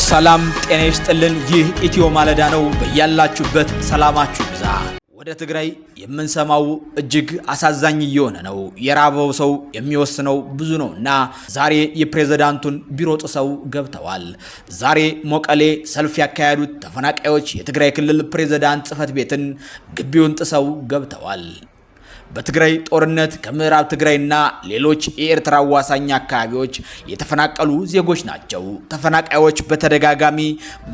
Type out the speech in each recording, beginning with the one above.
ሰላም ጤና ይስጥልን። ይህ ኢትዮ ማለዳ ነው። በያላችሁበት ሰላማችሁ ይብዛ። ወደ ትግራይ የምንሰማው እጅግ አሳዛኝ እየሆነ ነው። የራበው ሰው የሚወስነው ብዙ ነውና ዛሬ የፕሬዝዳንቱን ቢሮ ጥሰው ገብተዋል። ዛሬ ሞቀሌ ሰልፍ ያካሄዱት ተፈናቃዮች የትግራይ ክልል ፕሬዝዳንት ጽህፈት ቤትን ግቢውን ጥሰው ገብተዋል። በትግራይ ጦርነት ከምዕራብ ትግራይና ሌሎች የኤርትራ አዋሳኝ አካባቢዎች የተፈናቀሉ ዜጎች ናቸው። ተፈናቃዮች በተደጋጋሚ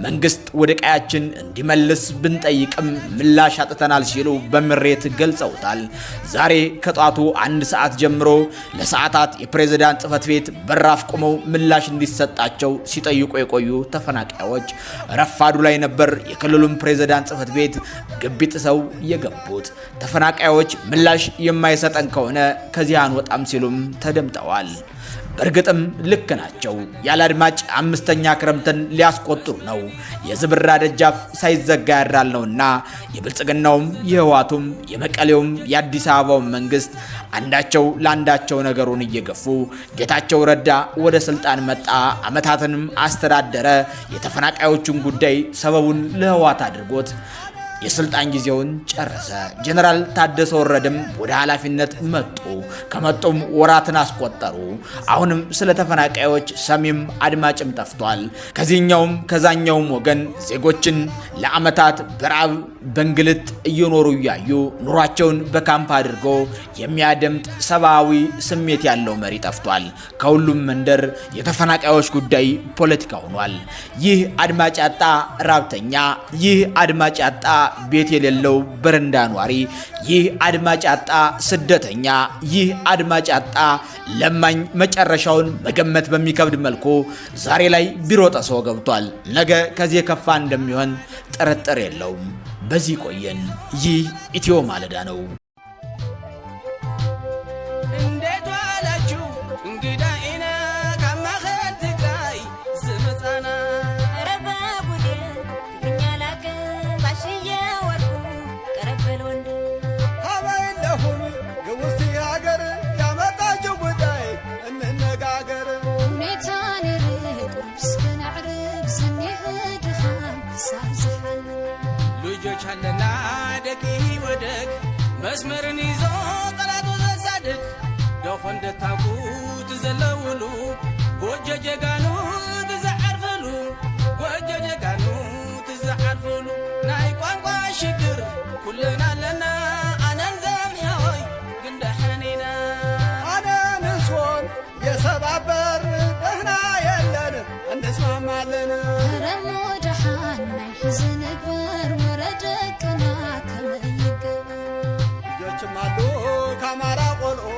መንግስት ወደ ቀያችን እንዲመልስ ብንጠይቅም ምላሽ አጥተናል ሲሉ በምሬት ገልጸውታል። ዛሬ ከጧቱ 1 ሰዓት ጀምሮ ለሰዓታት የፕሬዝዳንት ጽህፈት ቤት በራፍ ቆመው ምላሽ እንዲሰጣቸው ሲጠይቁ የቆዩ ተፈናቃዮች ረፋዱ ላይ ነበር የክልሉን ፕሬዝዳንት ጽህፈት ቤት ግቢ ጥሰው የገቡት። ተፈናቃዮች ምላሽ የማይሰጠን ከሆነ ከዚህ አንወጣም ሲሉም ተደምጠዋል። በእርግጥም ልክ ናቸው። ያለ አድማጭ 5ኛ ክረምትን ሊያስቆጥሩ ነው። የዝብራ ደጃፍ ሳይዘጋ ያድራል ነውና የብልጽግናውም የህዋቱም የመቀሌውም የአዲስ አበባው መንግስት አንዳቸው ለአንዳቸው ነገሩን እየገፉ ጌታቸው ረዳ ወደ ስልጣን መጣ፣ አመታትንም አስተዳደረ። የተፈናቃዮቹን ጉዳይ ሰበቡን ለህዋት አድርጎት የስልጣን ጊዜውን ጨረሰ። ጀነራል ታደሰ ወረደም ወደ ኃላፊነት መጡ። ከመጡም ወራትን አስቆጠሩ። አሁንም ስለ ተፈናቃዮች ሰሚም አድማጭም ጠፍቷል። ከዚህኛውም ከዛኛውም ወገን ዜጎችን ለአመታት በራብ በእንግልት እየኖሩ እያዩ ኑሯቸውን በካምፕ አድርጎ የሚያደምጥ ሰብአዊ ስሜት ያለው መሪ ጠፍቷል። ከሁሉም መንደር የተፈናቃዮች ጉዳይ ፖለቲካ ሆኗል። ይህ አድማጭ ያጣ ራብተኛ፣ ይህ አድማጭ ያጣ ቤት የሌለው በረንዳ ኗሪ፣ ይህ አድማጭ ያጣ ስደተኛ፣ ይህ አድማጭ ያጣ ለማኝ መጨረሻውን መገመት በሚከብድ መልኩ ዛሬ ላይ ቢሮ ጥሶ ገብቷል። ነገ ከዚህ የከፋ እንደሚሆን ጥርጥር የለውም። በዚህ ቆየን። ይህ ኢትዮ ማለዳ ነው። ቻለና ደቂ ወደክ መስመርን ይዞ ጠላቱ ዘሳድቅ ደፎ እንደታቁ ትዘለውሉ ጎጆ ጀጋኑ ትዘዓርፈሉ ጎጆ ጀጋኑ ትዘዓርፈሉ ናይ ቋንቋ ሽግር ኩልና ለና አነን ዘምሕዮይ ግንደሐኒና አነ ንሶን የሰባበር ደህና የለን እንስማማለን ረሞ ደሓን ናይ ሕዝን እግበር ልጆችም አሉ ከአማራ ቆልኦ